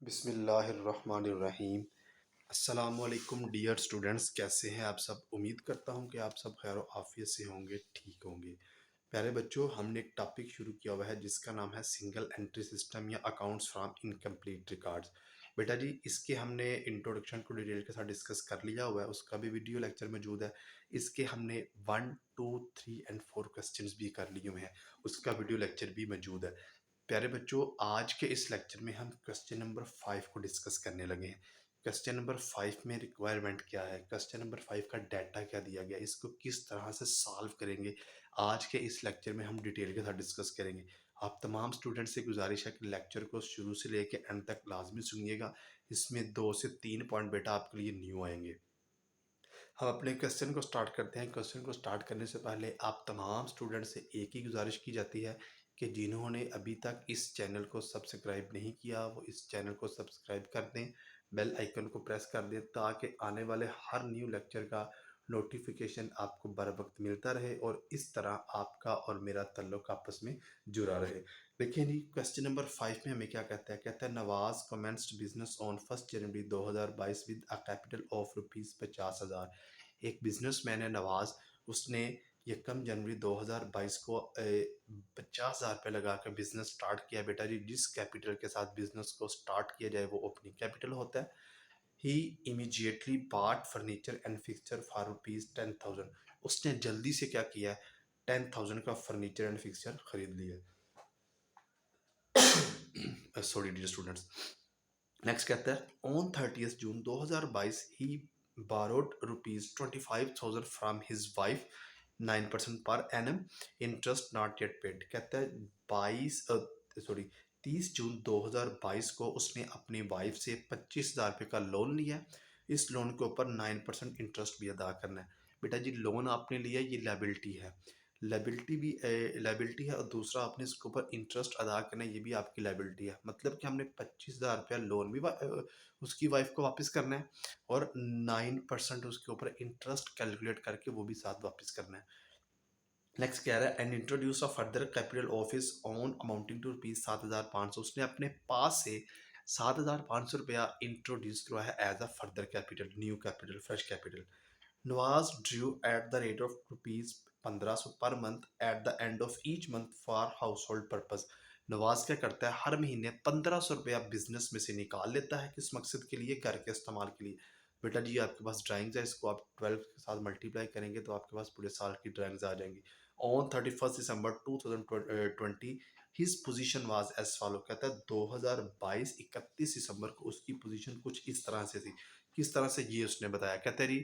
बिस्मिल्लाहिर्रहमानिर्रहीम। अस्सलामुअलैकुम dear students, कैसे हैं आप सब। उम्मीद करता हूं कि आप सब खैर आफियत से होंगे, ठीक होंगे। प्यारे बच्चों, हमने एक टॉपिक शुरू किया हुआ है जिसका नाम है सिंगल एंट्री सिस्टम या अकाउंट्स फ्रॉम इनकम्प्लीट रिकॉर्ड्स। बेटा जी, इसके हमने इंट्रोडक्शन को डिटेल के साथ डिस्कस कर लिया हुआ है, उसका भी वीडियो लेक्चर मौजूद है। इसके हमने 1, 2, 3 और 4 क्वेश्चंस भी कर लिए हुए हैं, उसका वीडियो लेक्चर भी मौजूद है। प्यारे बच्चों, आज के इस लेक्चर में हम क्वेश्चन नंबर 5 को डिस्कस करने लगे हैं। क्वेश्चन नंबर 5 में रिक्वायरमेंट क्या है, क्वेश्चन नंबर 5 का डाटा क्या दिया गया, इसको किस तरह से सॉल्व करेंगे, आज के इस लेक्चर में हम डिटेल के साथ डिस्कस करेंगे। आप तमाम स्टूडेंट से गुजारिश है कि लेक्चर को शुरू से लेकर एंड तक लाजमी सुनिएगा। इसमें 2 से 3 पॉइंट बेटा आपके लिए न्यू आएंगे। हम अपने क्वेश्चन को स्टार्ट करते हैं। क्वेश्चन को स्टार्ट करने से पहले आप तमाम स्टूडेंट से एक ही गुजारिश की जाती है कि जिन्होंने अभी तक इस चैनल को सब्सक्राइब नहीं किया वो इस चैनल को सब्सक्राइब कर दें, बेल आइकन को प्रेस कर दें, ताकि आने वाले हर न्यू लेक्चर का नोटिफिकेशन आपको बर वक्त मिलता रहे और इस तरह आपका और मेरा ताल्लुक आपस में जुड़ा रहे। देखिए जी, क्वेश्चन नंबर 5 में हमें क्या कहता है। कहता है Nawaz commenced business on 1 January 2022 with a capital of ₹50,000। एक बिजनेसमैन है नवाज, उसने 1 जनवरी 2022 को 50,000 रुपये लगा कर बिजनेस स्टार्ट किया। बेटा जी, जिस कैपिटल के साथ बिजनेस को स्टार्ट किया जाए वो ओपनिंग कैपिटल होता है। ही इमीजिएटली बाट फर्नीचर एंड फिक्सचर फॉर ₹10,000। उसने जल्दी से क्या किया, 10,000 का फर्नीचर एंड फिक्सचर खरीद लिया। Sorry dear students. नेक्स्ट कहता है on 30 June 2022 he borrowed ₹25,000 from his wife 9% per annum, interest not yet paid. कहता है 30 जून 2022 को उसने अपनी वाइफ से 25,000 रुपये का लोन लिया। इस लोन के ऊपर 9% इंटरेस्ट भी अदा करना है। बेटा जी, लोन आपने लिया, ये लाइबिलिटी है, लाइबिलिटी भी लाइबिलिटी है, और दूसरा आपने इसके ऊपर इंटरेस्ट अदा करना है, ये भी आपकी लाइबिलिटी है। मतलब कि हमने 25,000 रुपया लोन भी उसकी वाइफ को वापस करना है और 9% उसके ऊपर इंटरेस्ट कैलकुलेट करके वो भी साथ वापस करना है। नेक्स्ट कह रहा है and introduce a further capital office on amounting to ₹7,500। उसने अपने पास से ₹7,500 इंट्रोड्यूस करवाया as a further capital, new capital, fresh capital. Nawaz drew at the rate of ₹1500 per month at the end of each month for household purpose. Nawaz क्या करता है, हर महीने ₹1500 business में से निकाल लेता है। किस मकसद के लिए, घर के इस्तेमाल के लिए। बेटा जी, आपके पास ड्राइंग्स है, इसको आप 12 के साथ मल्टीप्लाई करेंगे तो आपके पास पूरे साल की ड्राइंग्स आ जाएंगी। On 31 December 2020 his position was as follow. कहता है 2022 31 दिसंबर को उसकी पोजीशन कुछ इस तरह से थी। किस तरह से, ये उसने बताया। कहते हैं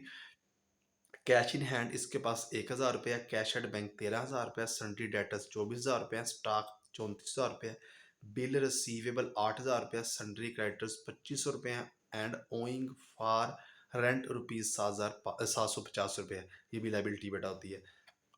कैश इन हैंड इसके पास 1,000 रुपया, कैश एट बैंक 13,000 रुपया, सन्ड्री डेटर्स 24,000 रुपया, स्टॉक 34,000 रुपया, बिल रिसीवेबल 8,000 रुपया, सन्ड्री क्रेडिटर्स 2,500 रुपया एंड ओइंग फॉर रेंट ₹750। ये भी लाइबिलिटी बेटा होती है।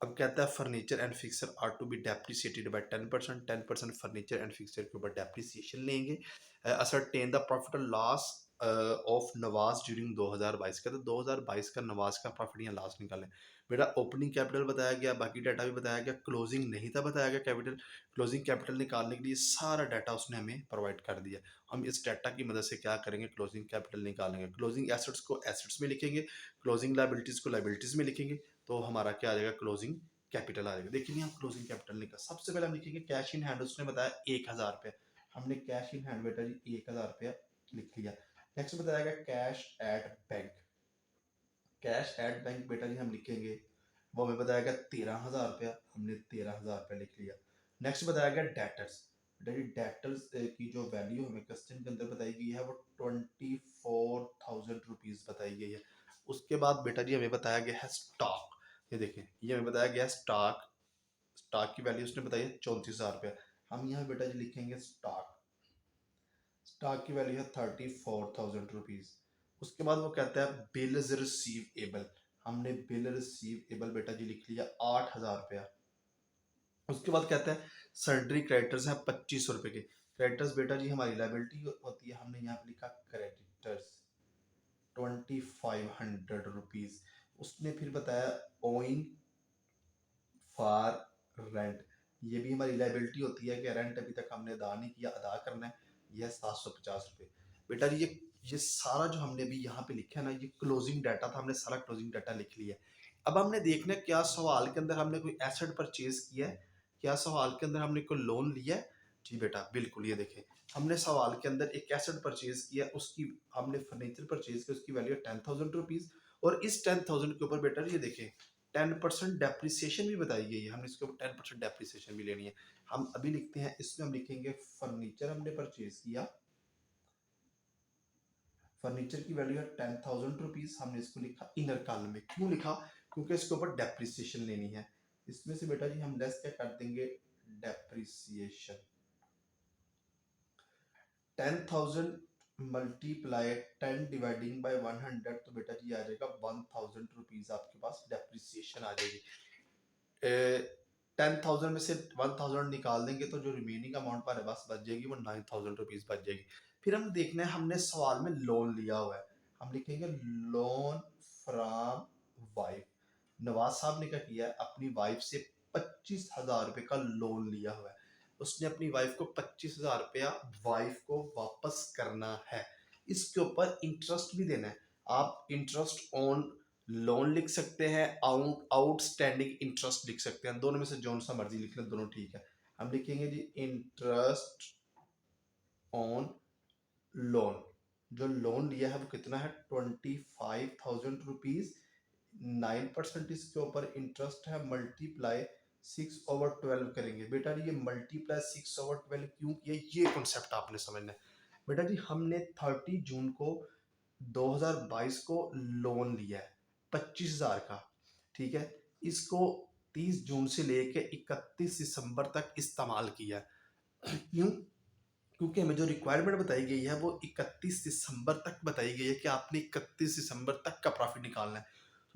अब कहता है furniture and fixture are to be depreciated by 10%। 10% furniture and fixture के ऊपर डेप्रिसिएशन लेंगे। असरटेन द प्रॉफिट और लॉस ऑफ नवाज ड्यूरिंग 2022। कहते हैं 2022 का नवाज का प्रॉफिट या लॉस निकालें। बेटा ओपनिंग कैपिटल बताया गया, बाकी डाटा भी बताया गया, क्लोजिंग नहीं था बताया गया कैपिटल। क्लोजिंग कैपिटल निकालने के लिए सारा डाटा उसने हमें प्रोवाइड कर दिया। हम इस डाटा की मदद से क्या करेंगे, क्लोजिंग कैपिटल निकालेंगे। क्लोजिंग एसेट्स को एसेट्स में लिखेंगे, क्लोजिंग लायबिलिटीज को लायबिलिटीज में लिखेंगे, तो हमारा क्या आ जाएगा, क्लोजिंग कैपिटल आ जाएगा। देखिए हम क्लोजिंग कैपिटल निकाल, सबसे पहले हम लिखेंगे कैश इन हैंड। उसने बताया 1,000 रुपया, हमने कैश इन हैंड बेटा जी 1,000 रुपया लिख लिया। नेक्स्ट बताया गया cash at bank. Cash at bank बेटा जी हम लिखेंगे, वो हमें बताया गया 13,000 रुपया, हमने 13,000 रुपया लिख लिया। नेक्स्ट बताया गया डेटर्स। बेटा जी डेटर्स की जो वैल्यू हमें क्वेश्चन के अंदर बताई गई है वो 24,000 रुपीज बताई गई है। उसके बाद बेटा जी हमें बताया गया है स्टॉक। ये देखें, ये हमें बताया गया स्टॉक, स्टॉक की वैल्यू उसने बताई है 34,000 रुपया। हम यहाँ बेटा जी लिखेंगे स्टॉक, स्टॉक की वैल्यू है 34,000 रुपीज। उसके बाद वो कहता है बिल रिसीवेबल, हमने बिल रिसीवेबल बेटा जी लिख लिया 8,000 रुपया। उसके बाद कहता है सन्ड्री क्रेडिटर्स है 2,500 रुपये के। क्रेडिटर्स बेटा जी हमारी लाइबिलिटी होती है, हमने यहाँ पे लिखा क्रेडिटर्स 2,500 रुपीज। उसने फिर बताया ओइंग फॉर रेंट, ये भी हमारी लाइबिलिटी होती है कि रेंट अभी तक हमने अदा नहीं किया, अदा करना है, यह 750 रुपये। बेटा ये सारा जो हमने अभी यहाँ पे लिखा है ना, ये क्लोजिंग डाटा था, हमने सारा क्लोजिंग डाटा लिख लिया है। अब हमने देखना है क्या सवाल के अंदर हमने कोई एसेट परचेज किया है, क्या सवाल के अंदर हमने कोई लोन लिया है। जी बेटा बिल्कुल, ये देखें हमने सवाल के अंदर एक एसेट परचेज किया, उसकी हमने फर्नीचर परचेज किया, उसकी वैल्यू है 10,000 रुपीज। और इस 10,000 के ऊपर बेटा ये देखें 10% डेप्रिसिएशन भी बताई गई है, हमने इसके ऊपर 10% डेप्रिसिएशन भी लेनी है। हम अभी लिखते हैं, इसमें हम लिखेंगे फर्नीचर हमने परचेज किया, फर्नीचर की वैल्यू है 10,000 रुपीज। हमने इसको लिखा इनर कॉलम में, क्यों लिखा, क्योंकि इसके ऊपर डेप्रिसिएशन लेनी है। इसमें से बेटा जी हम लेस क्या कर देंगे, डेप्रिसिएशन। 10,000 मल्टीप्लाई 10 डिवाइडिंग बाय 100, तो बेटा जी आ जाएगा 1,000 रुपीज आपके पास डेप्रिसिएशन आ जाएगी। 10,000 में से 1,000 निकाल देंगे तो जो रिमेनिंग अमाउंट हमारे पास बच जाएगी वो 9,000 रुपीज बच जाएगी। फिर हम देखना है, हमने सवाल में लोन लिया हुआ है, हम लिखेंगे लोन फ्रॉम वाइफ। नवाज साहब ने क्या किया है, अपनी वाइफ से 25,000 रुपए का लोन लिया हुआ है। उसने अपनी वाइफ को 25,000 रुपया वाइफ को वापस करना है। इसके ऊपर इंटरेस्ट भी देना है। आप इंटरेस्ट ऑन लोन लिख सकते हैं, आउटस्टैंडिंग इंटरेस्ट लिख सकते हैं, दोनों में से जो सा मर्जी लिख लें, दोनों ठीक है। हम लिखेंगे जी इंटरेस्ट ऑन लोन। जो लोन लिया है वो कितना है, 25,000 रुपीज। 9% इसके ऊपर इंटरेस्ट है, मल्टीप्लाई 6/12 करेंगे। बेटा जी ये मल्टीप्लाई 6/12 क्यों किया, ये कॉन्सेप्ट आपने समझना है। बेटा जी हमने 30 जून को 2022 को लोन लिया है 25,000 का, ठीक है। इसको 30 जून से लेके 31 दिसंबर तक इस्तेमाल किया है। क्यों, क्योंकि हमें जो रिक्वायरमेंट बताई गई है वो 31 दिसंबर तक बताई गई है कि आपने 31 दिसंबर तक का प्रॉफिट निकालना है।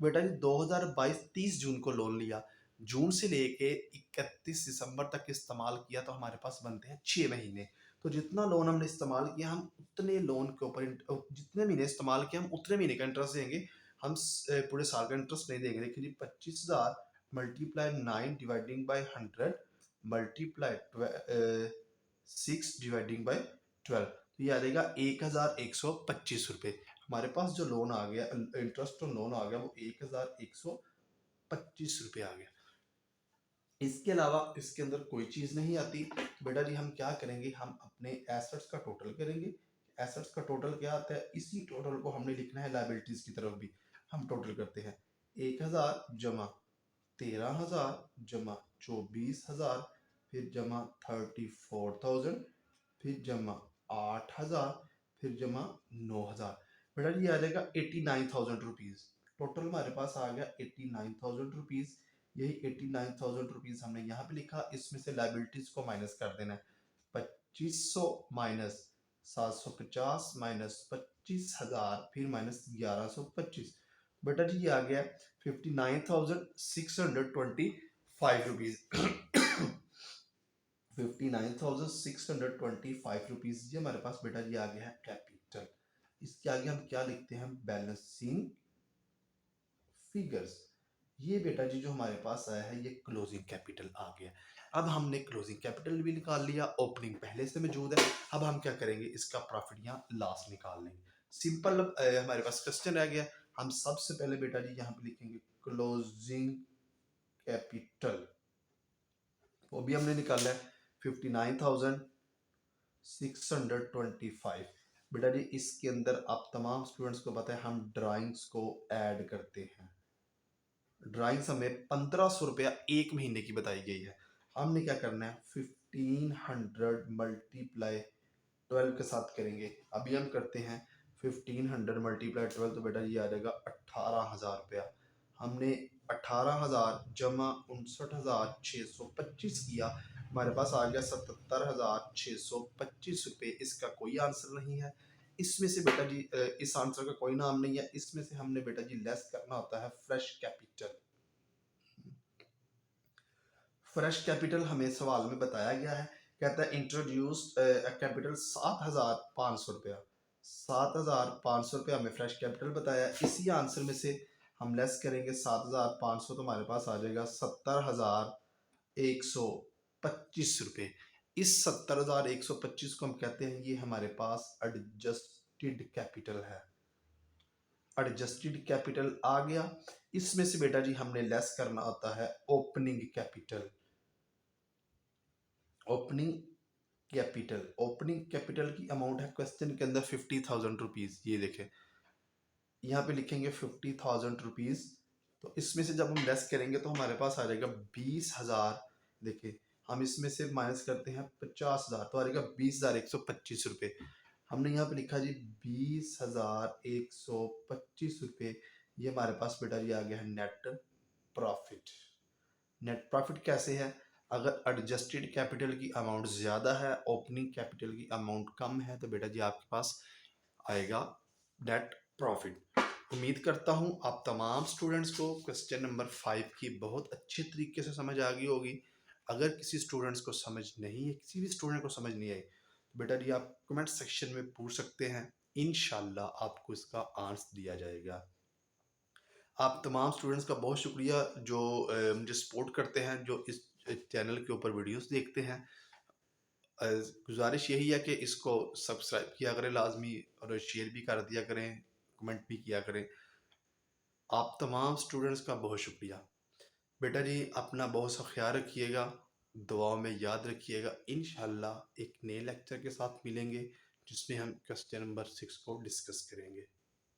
तो बेटा जी 2022 30 जून को लोन लिया, जून से लेके 31 दिसंबर तक इस्तेमाल किया, तो हमारे पास बनते हैं 6 महीने। तो जितना लोन हमने इस्तेमाल किया, हम उतने लोन के ऊपर जितने महीने इस्तेमाल किया हम उतने महीने का इंटरेस्ट देंगे। हम पूरे साल का इंटरेस्ट नहीं देंगे। देखिए जी 25,000 multiply 9 dividing by 100 multiply 6 dividing by 12, तो ये आ जाएगा 1,125 रुपये। हमारे पास जो लोन आ गया, इंटरेस्ट और लोन आ गया, वो 1,125 रुपये आ गया। इसके अलावा इसके अंदर कोई चीज़ नहीं आती। तो बेटा जी हम क्या करेंगे, हम अपने एसेट्स का टोटल करेंगे। एसेट्स का टोटल क्या आता है, इसी टोटल को हमने लिखना है लाइबिलिटीज की तरफ भी। हम टोटल करते हैं 1,000 जमा 13,000 जमा 24,000, फिर जमा 34,000, फिर जमा 8,000, फिर जमा 9,000। बेटा जी आ जाएगा 89,000 रुपीज। टोटल हमारे पास आ गया 89,000 रुपीज। यही 89,000 रुपीज हमने यहाँ पे लिखा। इसमें से लाइबिलिटीज को माइनस कर देना है। 2,500 माइनस 750 माइनस 25,000 फिर माइनस 1,125। बेटा जी ये आ गया 59,625 रुपीज। 59,625 रुपीज ये हमारे पास बेटा जी आ गया है कैपिटल। इसके आगे हम क्या लिखते हैं, बैलेंसिंग फिगर्स। ये बेटा जी जो हमारे पास आया है ये क्लोजिंग कैपिटल आ गया। अब हमने क्लोजिंग कैपिटल भी निकाल लिया, ओपनिंग पहले से मौजूद है। अब हम क्या करेंगे, इसका प्रॉफिट या लॉस निकाल लेंगे। सिंपल हमारे पास क्वेश्चन रह गया। हम सबसे पहले बेटा जी यहाँ पे लिखेंगे क्लोजिंग कैपिटल, वो भी हमने निकाला है 59,625। बेटा जी इसके अंदर आप तमाम स्टूडेंट्स को पता है हम ड्राइंग्स को ऐड करते हैं। ड्राइंग्स हमें 1,500 रुपया एक महीने की बताई गई है। हमने क्या करना है, 1,500 मल्टीप्लाई 12 के साथ करेंगे। अभी हम करते हैं 1,500 मल्टीप्लाई 12, तो बेटा ये आ जाएगा 18,000 रुपया। हमने 18,000 जमा 59,625 किया, हमारे पास आ गया 77,625 रुपये। इसका कोई आंसर नहीं है। इसमें से बेटा जी इस आंसर का कोई नाम नहीं है। इसमें से हमने बेटा जी लेस करना होता है फ्रेश कैपिटल। फ्रेश कैपिटल हमें सवाल में बताया गया है, कहता है इंट्रोड्यूस कैपिटल 7,500 रुपया। 7,500 रुपया हमें फ्रेश कैपिटल बताया। इसी आंसर में से हम लेस करेंगे 7,500, तो हमारे पास आ जाएगा 70,125 रुपये। इस 70,125 को हम कहते हैं ये हमारे पास एडजस्टेड कैपिटल है। एडजस्टेड कैपिटल आ गया। इसमें से बेटा जी हमने लेस करना होता है opening capital. Opening capital, opening capital की अमाउंट है क्वेश्चन के अंदर 50,000 रुपीज। ये देखें यहाँ पे लिखेंगे 50,000 रुपीज। तो इसमें से जब हम लेस करेंगे तो हमारे पास आ जाएगा 20,000। देखिए हम इसमें से माइनस करते हैं 50,000 तो आ जाएगा 20,125 रुपये। हमने यहाँ पे लिखा जी 20,125 रुपये। ये हमारे पास बेटा जी आ गया है नेट प्रॉफिट। नेट प्रॉफिट कैसे है? अगर एडजस्टेड कैपिटल की अमाउंट ज़्यादा है, ओपनिंग कैपिटल की अमाउंट कम है, तो बेटा जी आपके पास आएगा नेट प्रॉफिट। उम्मीद करता हूँ आप तमाम स्टूडेंट्स को क्वेश्चन नंबर 5 की बहुत अच्छे तरीके से समझ आ गई होगी। अगर किसी स्टूडेंट्स को समझ नहीं है, किसी भी स्टूडेंट को समझ नहीं आई, तो बेटा जी आप कमेंट सेक्शन में पूछ सकते हैं। इंशाल्लाह आपको इसका आंसर दिया जाएगा। आप तमाम स्टूडेंट्स का बहुत शुक्रिया जो मुझे सपोर्ट करते हैं, जो इस चैनल के ऊपर वीडियोस देखते हैं। गुजारिश यही है कि इसको सब्सक्राइब किया करें लाजमी, और शेयर भी कर दिया करें, कमेंट भी किया करें। आप तमाम स्टूडेंट्स का बहुत शुक्रिया। बेटा जी अपना बहुत सा ख्याल रखिएगा, दुआओं में याद रखिएगा। इंशाल्लाह एक नए लेक्चर के साथ मिलेंगे जिसमें हम क्वेश्चन नंबर 6 को डिस्कस करेंगे।